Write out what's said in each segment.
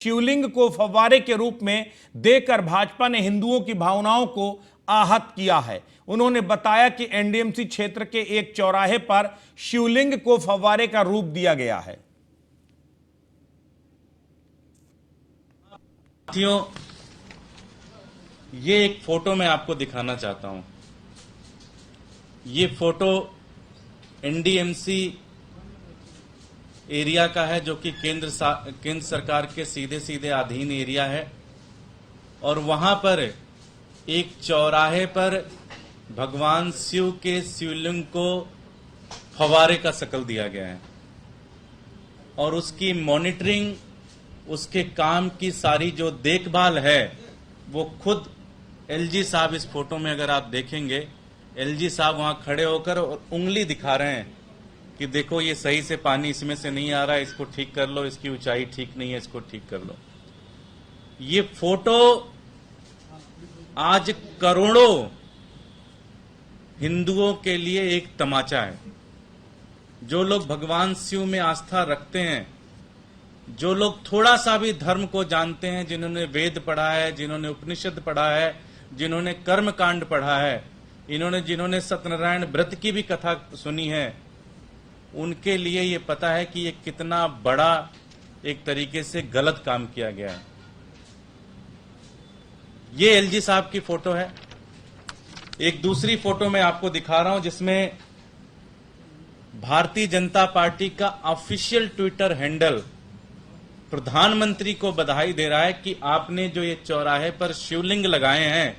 शिवलिंग को फव्वारे के रूप में देकर भाजपा ने हिंदुओं की भावनाओं को आहत किया है। उन्होंने बताया कि एनडीएमसी क्षेत्र के एक चौराहे पर शिवलिंग को फव्वारे का रूप दिया गया है। साथियों, ये एक फोटो मैं आपको दिखाना चाहता हूं। ये फोटो एनडीएमसी एरिया का है, जो कि केंद्र सरकार के सीधे सीधे अधीन एरिया है। और वहां पर एक चौराहे पर भगवान शिव के शिवलिंग को फव्वारे का शक्ल दिया गया है और उसकी मॉनिटरिंग, उसके काम की सारी जो देखभाल है वो खुद एलजी साहब, इस फोटो में अगर आप देखेंगे, एलजी साहब वहां खड़े होकर और उंगली दिखा रहे हैं कि देखो ये सही से पानी इसमें से नहीं आ रहा है, इसको ठीक कर लो, इसकी ऊंचाई ठीक नहीं है, इसको ठीक कर लो। ये फोटो आज करोड़ों हिंदुओं के लिए एक तमाचा है। जो लोग भगवान शिव में आस्था रखते हैं, जो लोग थोड़ा सा भी धर्म को जानते हैं, जिन्होंने वेद पढ़ा है, जिन्होंने उपनिषद पढ़ा है, जिन्होंने कर्म कांड पढ़ा है, जिन्होंने सत्यनारायण व्रत की भी कथा सुनी है, उनके लिए ये पता है कि ये कितना बड़ा एक तरीके से गलत काम किया गया है। ये एलजी साहब की फोटो है। एक दूसरी फोटो मैं आपको दिखा रहा हूं, जिसमें भारतीय जनता पार्टी का ऑफिशियल ट्विटर हैंडल प्रधानमंत्री को बधाई दे रहा है कि आपने जो ये चौराहे पर शिवलिंग लगाए हैं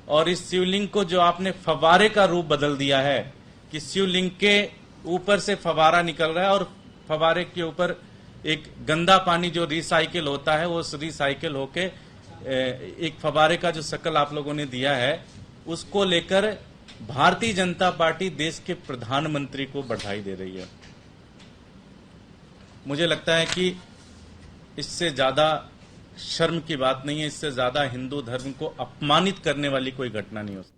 और इस शिवलिंग को जो आपने फव्वारे का रूप बदल दिया है, कि शिवलिंग के ऊपर से फव्वारा निकल रहा है और फव्वारे के ऊपर एक गंदा पानी जो रिसाइकिल होता है, वो रिसाइकिल होके एक फव्वारे का जो शक्ल आप लोगों ने दिया है, उसको लेकर भारतीय जनता पार्टी देश के प्रधानमंत्री को बधाई दे रही है। मुझे लगता है कि इससे ज्यादा शर्म की बात नहीं है, इससे ज्यादा हिंदू धर्म को अपमानित करने वाली कोई घटना नहीं हो सकती।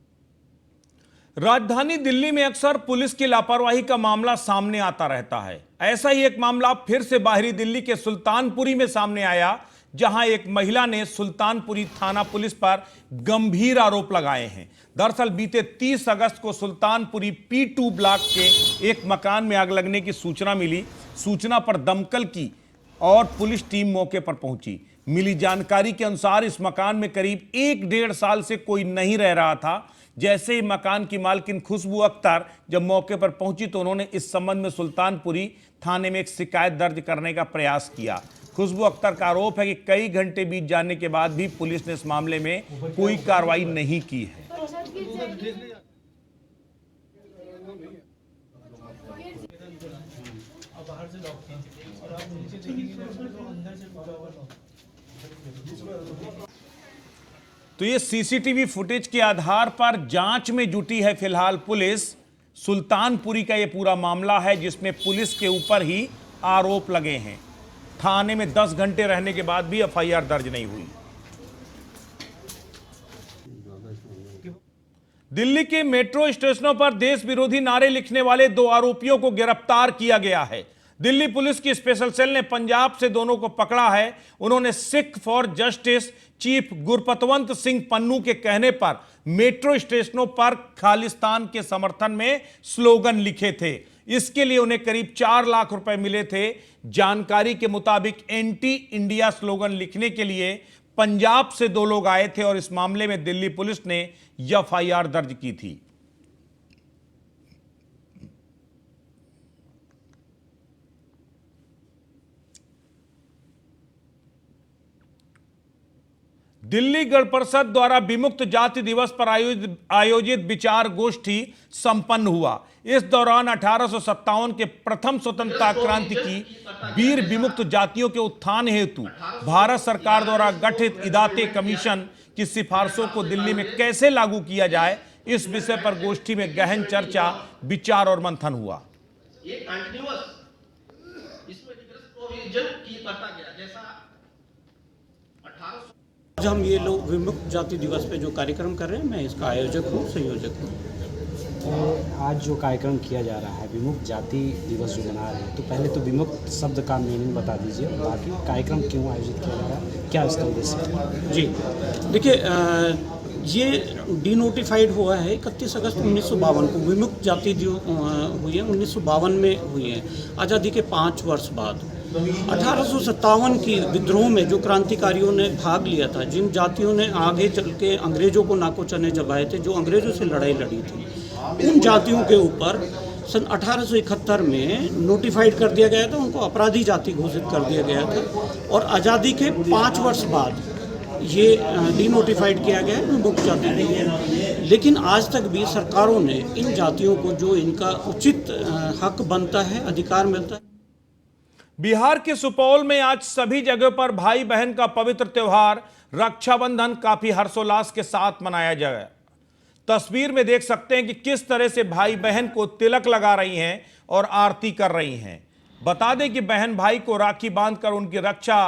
राजधानी दिल्ली में अक्सर पुलिस की लापरवाही का मामला सामने आता रहता है। ऐसा ही एक मामला फिर से बाहरी दिल्ली के सुल्तानपुरी में सामने आया, जहां एक महिला ने सुल्तानपुरी थाना पुलिस पर गंभीर आरोप लगाए हैं। दरअसल बीते 30 अगस्त को सुल्तानपुरी P2 ब्लॉक के एक मकान में आग लगने की सूचना मिली। सूचना पर दमकल की और पुलिस टीम मौके पर पहुंची। मिली जानकारी के अनुसार इस मकान में करीब 1-1.5 साल से कोई नहीं रह रहा था। जैसे ही मकान की मालकिन खुशबू अख्तर जब मौके पर पहुंची तो उन्होंने इस संबंध में सुल्तानपुरी थाने में एक शिकायत दर्ज करने का प्रयास किया। खुशबू अख्तर का आरोप है कि कई घंटे बीत जाने के बाद भी पुलिस ने इस मामले में कोई कार्रवाई नहीं की है। तो ये सीसीटीवी फुटेज के आधार पर जांच में जुटी है फिलहाल पुलिस। सुल्तानपुरी का ये पूरा मामला है, जिसमें पुलिस के ऊपर ही आरोप लगे हैं। थाने में 10 घंटे रहने के बाद भी एफआईआर दर्ज नहीं हुई। दिल्ली के मेट्रो स्टेशनों पर देश विरोधी नारे लिखने वाले 2 आरोपियों को गिरफ्तार किया गया है। दिल्ली पुलिस की स्पेशल सेल ने पंजाब से दोनों को पकड़ा है। उन्होंने Sikh for justice chief Gurpatwant Singh Pannu के कहने पर मेट्रो स्टेशनों पर खालिस्तान के समर्थन में स्लोगन लिखे थे। इसके लिए उन्हें करीब 4 लाख रुपए मिले थे। जानकारी के मुताबिक एंटी इंडिया स्लोगन लिखने के लिए पंजाब से 2 लोग आए थे और इस मामले में दिल्ली पुलिस ने एफआईआर दर्ज की थी। दिल्ली गण परिषद द्वारा विमुक्त जाति दिवस पर आयोजित विचार गोष्ठी संपन्न हुआ। इस दौरान 1857 के प्रथम स्वतंत्रता क्रांति की वीर विमुक्त जातियों के उत्थान हेतु भारत सरकार द्वारा गठित इदाते कमीशन की सिफारिशों को दिल्ली में कैसे लागू किया जाए, इस विषय पर गोष्ठी में गहन चर्चा, विचार और मंथन हुआ। आज हम ये लोग विमुक्त जाति दिवस पे जो कार्यक्रम कर रहे हैं, मैं इसका आयोजक हूँ, संयोजक हूँ। आज जो कार्यक्रम किया जा रहा है विमुक्त जाति दिवस जो मना रहे हैं, तो पहले तो विमुक्त शब्द का मीनिंग बता दीजिए और बाकी कार्यक्रम क्यों आयोजित किया जा रहा है, क्या इसका उद्देश्य है? जी देखिए, ये डीनोटिफाइड हुआ है 31 अगस्त 1952 को। विमुक्त जाति जो हुई है 1952 में हुई है, आज़ादी के 5 वर्ष बाद। 1857 की विद्रोह में जो क्रांतिकारियों ने भाग लिया था, जिन जातियों ने आगे चल के अंग्रेज़ों को नाको चने जबाए थे, जो अंग्रेज़ों से लड़ाई लड़ी थी, उन जातियों के ऊपर सन 1871 में नोटिफाइड कर दिया गया था, उनको अपराधी जाति घोषित कर दिया गया था। और आज़ादी के 5 वर्ष बाद ये डीनोटिफाइड किया गया है विमुक्त जाति के लिए। लेकिन आज तक भी सरकारों ने इन जातियों को जो इनका उचित हक बनता है, अधिकार मिलता है। बिहार के सुपौल में आज सभी जगह पर भाई बहन का पवित्र त्योहार रक्षाबंधन काफी हर्षोल्लास के साथ मनाया गया। तस्वीर में देख सकते हैं कि किस तरह से भाई बहन को तिलक लगा रही हैं और आरती कर रही हैं। बता दें कि बहन भाई को राखी बांधकर उनकी रक्षा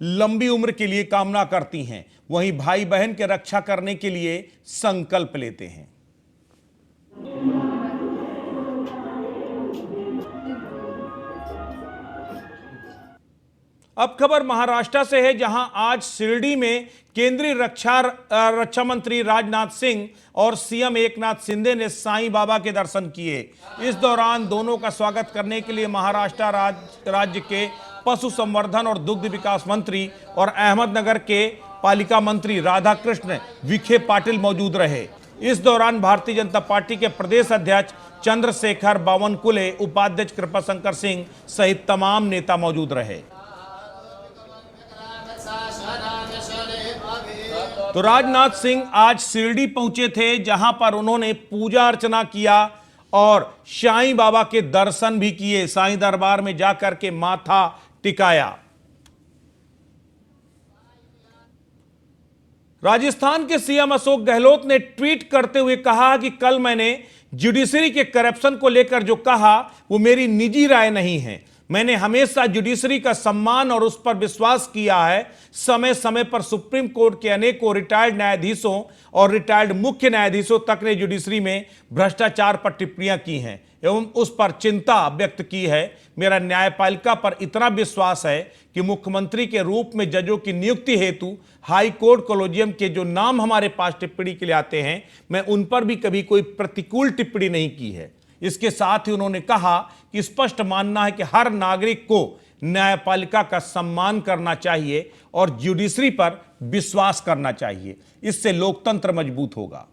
लंबी उम्र के लिए कामना करती हैं, वहीं भाई बहन के रक्षा करने के लिए संकल्प लेते हैं। अब खबर महाराष्ट्र से है, जहां आज शिरडी में केंद्रीय रक्षा मंत्री राजनाथ सिंह और सीएम एकनाथ शिंदे ने साईं बाबा के दर्शन किए। इस दौरान दोनों का स्वागत करने के लिए महाराष्ट्र राज्य के पशु संवर्धन और दुग्ध विकास मंत्री और अहमदनगर के पालिका मंत्री राधाकृष्ण विखे पाटिल मौजूद रहे। इस दौरान भारतीय जनता पार्टी के प्रदेश अध्यक्ष चंद्रशेखर बावनकुले, उपाध्यक्ष कृपाशंकर सिंह सहित तमाम नेता मौजूद रहे। तो राजनाथ सिंह आज शिरडी पहुंचे थे, जहां पर उन्होंने पूजा अर्चना किया और साईं बाबा के दर्शन भी किए। साईं दरबार में जाकर के माथा टिकाया। राजस्थान के सीएम अशोक गहलोत ने ट्वीट करते हुए कहा कि कल मैंने जुडिशरी के करप्शन को लेकर जो कहा वो मेरी निजी राय नहीं है। मैंने हमेशा जुडिशरी का सम्मान और उस पर विश्वास किया है। समय समय पर सुप्रीम कोर्ट के अनेकों रिटायर्ड न्यायाधीशों और रिटायर्ड मुख्य न्यायाधीशों तक ने जुडिशरी में भ्रष्टाचार पर टिप्पणियां की हैं एवं उस पर चिंता व्यक्त की है। मेरा न्यायपालिका पर इतना विश्वास है कि मुख्यमंत्री के रूप में जजों की नियुक्ति हेतु हाई कोर्ट कॉलेजियम के जो नाम हमारे पास टिप्पणी के लिए आते हैं, मैं उन पर भी कभी कोई प्रतिकूल टिप्पणी नहीं की है। इसके साथ ही उन्होंने कहा कि स्पष्ट मानना है कि हर नागरिक को न्यायपालिका का सम्मान करना चाहिए और जुडिशरी पर विश्वास करना चाहिए। इससे लोकतंत्र मजबूत होगा।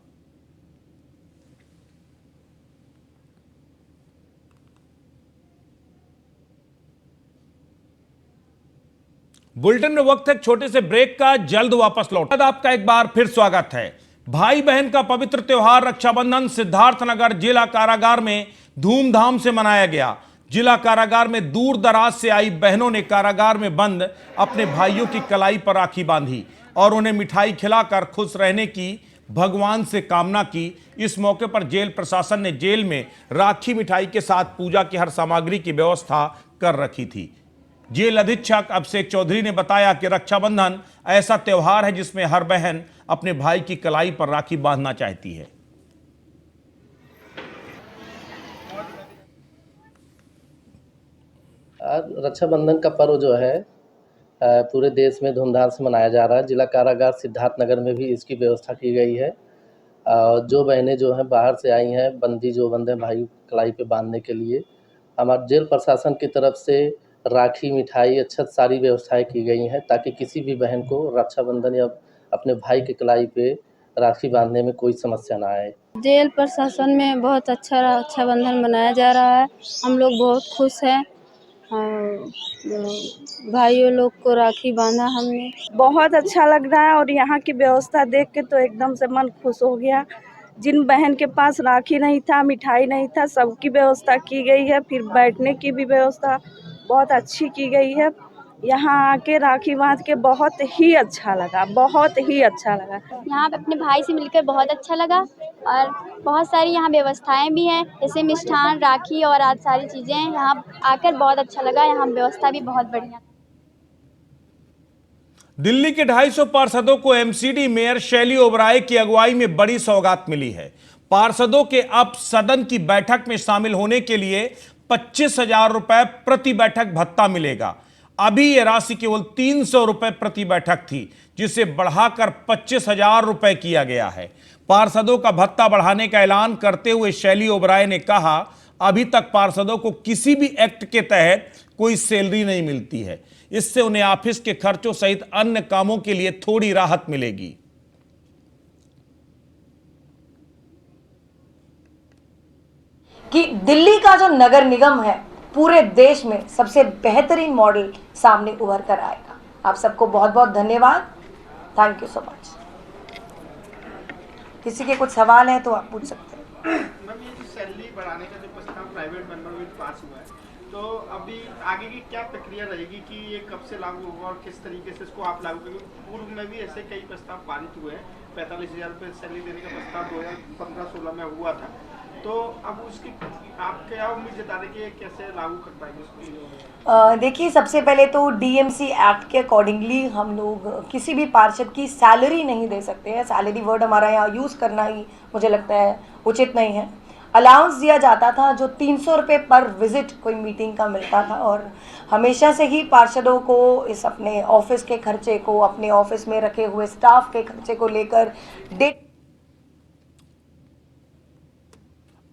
बुलेटिन में वक्त है छोटे से ब्रेक का, जल्द वापस लौट। आपका एक बार फिर स्वागत है। भाई बहन का पवित्र त्योहार रक्षाबंधन सिद्धार्थनगर जिला कारागार में धूमधाम से मनाया गया। जिला कारागार में दूर दराज से आई बहनों ने कारागार में बंद अपने भाइयों की कलाई पर राखी बांधी और उन्हें मिठाई खिलाकर खुश रहने की भगवान से कामना की। इस मौके पर जेल प्रशासन ने जेल में राखी मिठाई के साथ पूजा की हर सामग्री की व्यवस्था कर रखी थी। जेल अधीक्षक अभिषेक चौधरी ने बताया कि रक्षाबंधन ऐसा त्योहार है जिसमें हर बहन अपने भाई की कलाई पर राखी बांधना चाहती है। आज रक्षाबंधन का पर्व जो है पूरे देश में धूमधाम से मनाया जा रहा है। जिला कारागार सिद्धार्थनगर में भी इसकी व्यवस्था की गई है। जो बहनें जो हैं बाहर से आई हैं, बंदी जो बंदे भाई कलाई पे बांधने के लिए, हमारे जेल प्रशासन की तरफ से राखी, मिठाई, अच्छा सारी व्यवस्थाएं की गई हैं ताकि किसी भी बहन को रक्षाबंधन या अपने भाई के कलाई पे राखी बांधने में कोई समस्या ना आए। जेल प्रशासन में बहुत अच्छा रक्षाबंधन मनाया जा रहा है। हम लोग बहुत खुश हैं। भाइयों लोग को राखी बांधा हमने, बहुत अच्छा लग रहा है और यहाँ की व्यवस्था देख के तो एकदम से मन खुश हो गया। जिन बहन के पास राखी नहीं था, मिठाई नहीं था, सबकी व्यवस्था की गई है। फिर बैठने की भी व्यवस्था बहुत अच्छी की गई है। यहाँ आके राखी बांध के बहुत ही अच्छा लगा, बहुत ही अच्छा लगा। यहाँ पे अपने भाई से मिलकर बहुत अच्छा लगा और बहुत सारी यहाँ व्यवस्थाएं भी हैं, जैसे मिष्ठान, राखी और आज सारी चीज़ें हैं। यहाँ आकर बहुत अच्छा लगा। यहाँ व्यवस्था भी बहुत बढ़िया। दिल्ली के 250 पार्षदों को एमसीडी मेयर शैली ओबराय की अगुवाई में बड़ी सौगात मिली है। पार्षदों के अब सदन की बैठक में शामिल होने के लिए 25,000 रुपए प्रति बैठक भत्ता मिलेगा। अभी यह राशि केवल 300 रुपए प्रति बैठक थी, जिसे बढ़ाकर 25,000 रुपए किया गया है। पार्षदों का भत्ता बढ़ाने का ऐलान करते हुए शैली ओबराय ने कहा, अभी तक पार्षदों को किसी भी एक्ट के तहत कोई सैलरी नहीं मिलती है। इससे उन्हें ऑफिस के खर्चों सहित अन्य कामों के लिए थोड़ी राहत मिलेगी। कि दिल्ली का जो नगर निगम है पूरे देश में सबसे बेहतरीन मॉडल सामने उभर कर आएगा। आप सबको बहुत बहुत धन्यवाद। Thank you so much. किसी के कुछ सवाल है तो आप पूछ सकते हैं। मैम, ये जो सैलरी बढ़ाने का जो प्रस्ताव प्राइवेट मेंबर में पास हुआ है, तो अभी आगे की क्या प्रक्रिया रहेगी कि ये कब से लागू होगा और किस तरीके से इसको आप लागू करेंगे? पूर्व में भी ऐसे कई प्रस्ताव पारित हुए हैं। 45,000 रुपये सैलरी देने का प्रस्ताव 2015-16 में हुआ था, तो अब उसकी आप क्या उम्मीद जता रहे कि कैसे लागू कर पाएंगे उसको? देखिए, सबसे पहले तो डीएमसी एक्ट के अकॉर्डिंगली हम लोग किसी भी पार्षद की सैलरी नहीं दे सकते हैं। सैलरी वर्ड हमारा यहाँ यूज़ करना ही मुझे लगता है उचित नहीं है। अलाउंस दिया जाता था जो 300 रुपये पर विजिट कोई मीटिंग का मिलता था, और हमेशा से ही पार्षदों को इस अपने ऑफिस के खर्चे को, अपने ऑफिस में रखे हुए स्टाफ के खर्चे को लेकर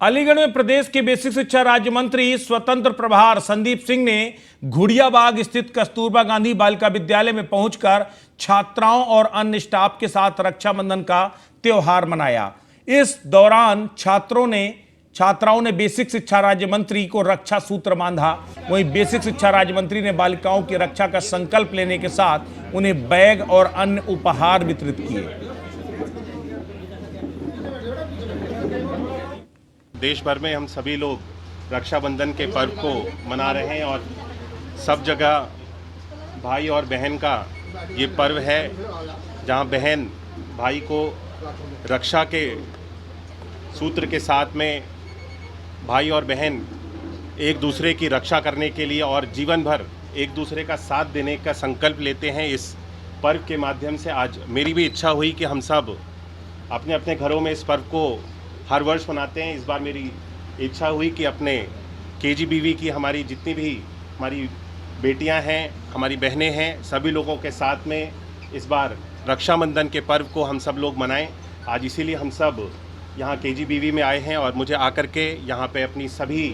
अलीगढ़ में प्रदेश के बेसिक शिक्षा राज्य मंत्री स्वतंत्र प्रभार संदीप सिंह ने घुड़ियाबाग स्थित कस्तूरबा गांधी बालिका विद्यालय में पहुंचकर छात्राओं और अन्य स्टाफ के साथ रक्षाबंधन का त्योहार मनाया। इस दौरान छात्राओं ने बेसिक शिक्षा राज्य मंत्री को रक्षा सूत्र बांधा। वहीं बेसिक शिक्षा राज्य मंत्री ने बालिकाओं की रक्षा का संकल्प लेने के साथ उन्हें बैग और अन्य उपहार वितरित किए। देश भर में हम सभी लोग रक्षाबंधन के पर्व को मना रहे हैं और सब जगह भाई और बहन का ये पर्व है, जहां बहन भाई को रक्षा के सूत्र के साथ में भाई और बहन एक दूसरे की रक्षा करने के लिए और जीवन भर एक दूसरे का साथ देने का संकल्प लेते हैं। इस पर्व के माध्यम से आज मेरी भी इच्छा हुई कि हम सब अपने अपने घरों में इस पर्व को हर वर्ष मनाते हैं। इस बार मेरी इच्छा हुई कि अपने केजीबीवी की हमारी जितनी भी हमारी बेटियां हैं, हमारी बहनें हैं, सभी लोगों के साथ में इस बार रक्षाबंधन के पर्व को हम सब लोग मनाएं। आज इसीलिए हम सब यहाँ केजीबीवी में आए हैं और मुझे आकर के यहाँ पे अपनी सभी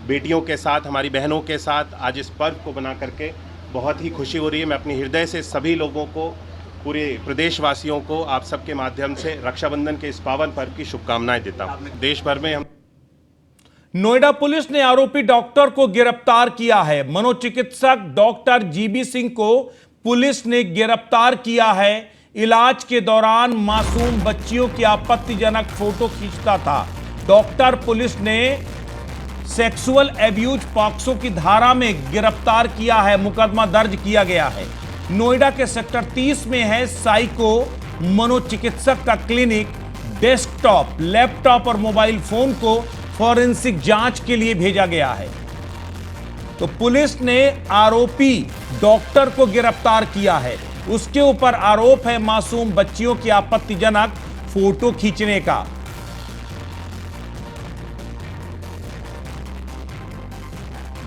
बेटियों के साथ, हमारी बहनों के साथ आज इस पर्व को बना करके बहुत ही खुशी हो रही है। मैं अपनी हृदय से सभी लोगों को, पूरे प्रदेशवासियों को आप सबके माध्यम से रक्षाबंधन के इस पावन पर्व की शुभकामनाएं देता हूं। देश भर में हम नोएडा पुलिस ने आरोपी डॉक्टर को गिरफ्तार किया है। मनोचिकित्सक डॉक्टर जीबी सिंह को पुलिस ने गिरफ्तार किया है। इलाज के दौरान मासूम बच्चियों की आपत्तिजनक फोटो खींचता था। डॉक्टर पुलिस ने सेक्सुअल एब्यूज पॉक्सो की धारा में गिरफ्तार किया है। मुकदमा दर्ज किया गया है। नोएडा के सेक्टर 30 में है साइको मनोचिकित्सक का क्लिनिक। डेस्कटॉप, लैपटॉप और मोबाइल फोन को फॉरेंसिक जांच के लिए भेजा गया है। तो पुलिस ने आरोपी डॉक्टर को गिरफ्तार किया है। उसके ऊपर आरोप है मासूम बच्चियों की आपत्तिजनक फोटो खींचने का।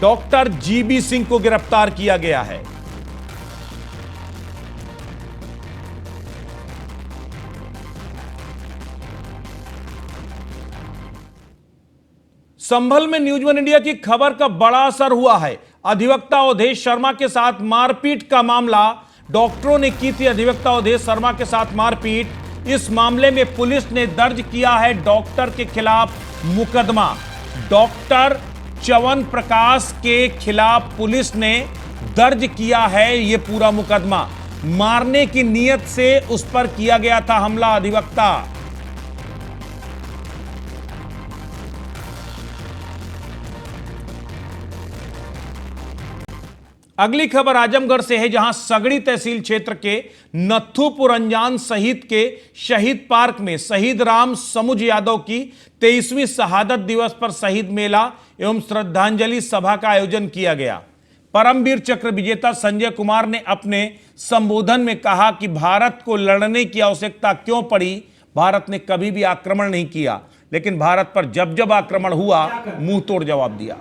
डॉक्टर जीबी सिंह को गिरफ्तार किया गया है। संभल में न्यूज वन इंडिया की खबर का बड़ा असर हुआ है। अधिवक्ता अवधेश शर्मा के साथ मारपीट का मामला। डॉक्टरों ने की थी अधिवक्ता अवधेश शर्मा के साथ मारपीट। इस मामले में पुलिस ने दर्ज किया है डॉक्टर के खिलाफ मुकदमा। डॉक्टर च्यवन प्रकाश के खिलाफ पुलिस ने दर्ज किया है यह पूरा मुकदमा। मारने की नियत से उस पर किया गया था हमला। अधिवक्ता अगली खबर आजमगढ़ से है, जहां सगड़ी तहसील क्षेत्र के नथुपुर अंजान शहीद के शहीद पार्क में शहीद राम समुज यादव की 23वीं शहादत दिवस पर शहीद मेला एवं श्रद्धांजलि सभा का आयोजन किया गया। परमवीर चक्र विजेता संजय कुमार ने अपने संबोधन में कहा कि भारत को लड़ने की आवश्यकता क्यों पड़ी। भारत ने कभी भी आक्रमण नहीं किया। लेकिन भारत पर जब जब आक्रमण हुआ मुंह तोड़ जवाब दिया।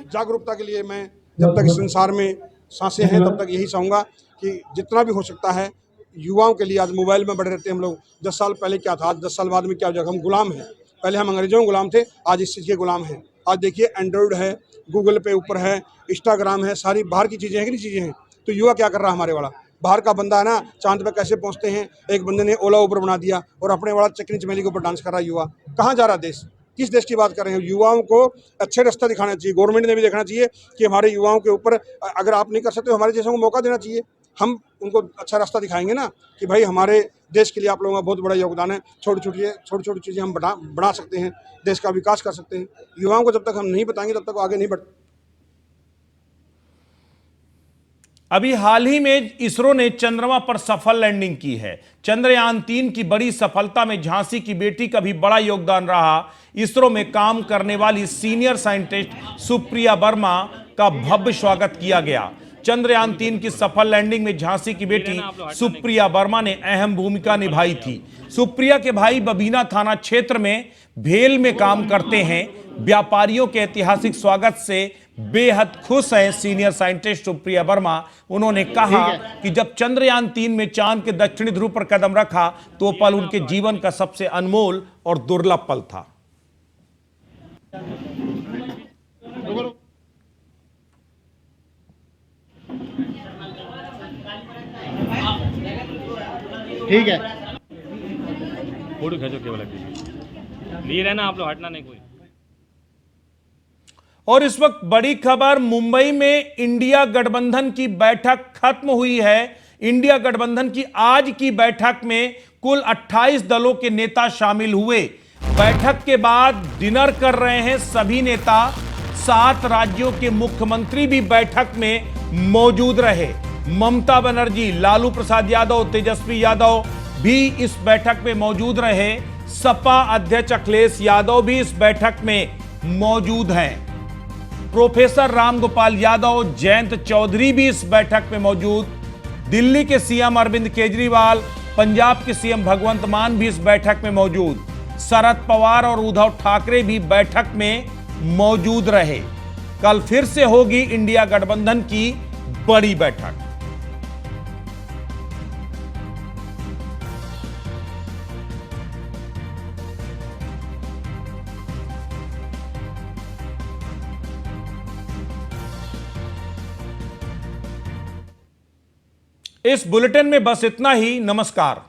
जागरूकता के लिए मैं जब तक इस संसार में सांसें हैं तब तक यही चाहूँगा कि जितना भी हो सकता है युवाओं के लिए। आज मोबाइल में बड़े रहते हैं हम लोग। 10 साल पहले क्या था, आज 10 साल बाद में क्या हो जाएगा। हम गुलाम हैं। पहले हम अंग्रेजों के गुलाम थे, आज इस चीज़ के गुलाम हैं। आज देखिए एंड्रॉयड है, गूगल पे ऊपर है, इंस्टाग्राम है, सारी बाहर की चीज़ें हैं कि नहीं चीज़ें हैं। तो युवा क्या कर रहा है हमारे वाला, बाहर का बंदा है ना, चांद पे कैसे पहुँचते हैं। एक बंदे ने ओला ऊबर बना दिया और अपने वाला चकनी चमेली के ऊपर डांस कर रहा है। युवा कहाँ जा रहा है देश, किस देश की बात कर रहे हैं। युवाओं को अच्छे रास्ता दिखाना चाहिए। गवर्नमेंट ने भी देखना चाहिए कि हमारे युवाओं के ऊपर अगर आप नहीं कर सकते हमारे जैसों को मौका देना चाहिए। हम उनको अच्छा रास्ता दिखाएंगे ना कि भाई हमारे देश के लिए आप लोगों का बहुत बड़ा योगदान है। छोटी छोटी चीज़ें हम बढ़ा सकते हैं, देश का विकास कर सकते हैं। युवाओं को जब तक हम नहीं बताएंगे तब तक वो आगे नहीं बढ़। अभी हाल ही में इसरो ने चंद्रमा पर सफल लैंडिंग की है। चंद्रयान 3 की बड़ी सफलता में झांसी की बेटी का भी बड़ा योगदान रहा। इसरो में काम करने वाली सीनियर साइंटिस्ट सुप्रिया वर्मा का भव्य स्वागत किया गया। चंद्रयान 3 की सफल लैंडिंग में झांसी की बेटी सुप्रिया वर्मा ने अहम भूमिका निभाई थी। सुप्रिया के भाई बबीना थाना क्षेत्र में भेल में काम करते हैं। व्यापारियों के ऐतिहासिक स्वागत से बेहद खुश हैं सीनियर साइंटिस्ट सुप्रिया वर्मा। उन्होंने कहा कि जब चंद्रयान 3 में चांद के दक्षिणी ध्रुव पर कदम रखा तो पल उनके जीवन का सबसे अनमोल और दुर्लभ पल था। ठीक है, फोटो खींचो केवल लिए रहना आप लोग, हटना नहीं कोई। और इस वक्त बड़ी खबर, मुंबई में इंडिया गठबंधन की बैठक खत्म हुई है। इंडिया गठबंधन की आज की बैठक में कुल 28 दलों के नेता शामिल हुए। बैठक के बाद डिनर कर रहे हैं सभी नेता। 7 राज्यों के मुख्यमंत्री भी बैठक में मौजूद रहे। ममता बनर्जी, लालू प्रसाद यादव, तेजस्वी यादव भी इस बैठक में मौजूद रहे। सपा अध्यक्ष अखिलेश यादव भी इस बैठक में मौजूद हैं। प्रोफेसर रामगोपाल यादव, जयंत चौधरी भी इस बैठक में मौजूद। दिल्ली के सीएम अरविंद केजरीवाल, पंजाब के सीएम भगवंत मान भी इस बैठक में मौजूद। शरद पवार और उद्धव ठाकरे भी बैठक में मौजूद रहे। कल फिर से होगी इंडिया गठबंधन की बड़ी बैठक। इस बुलेटिन में बस इतना ही। नमस्कार।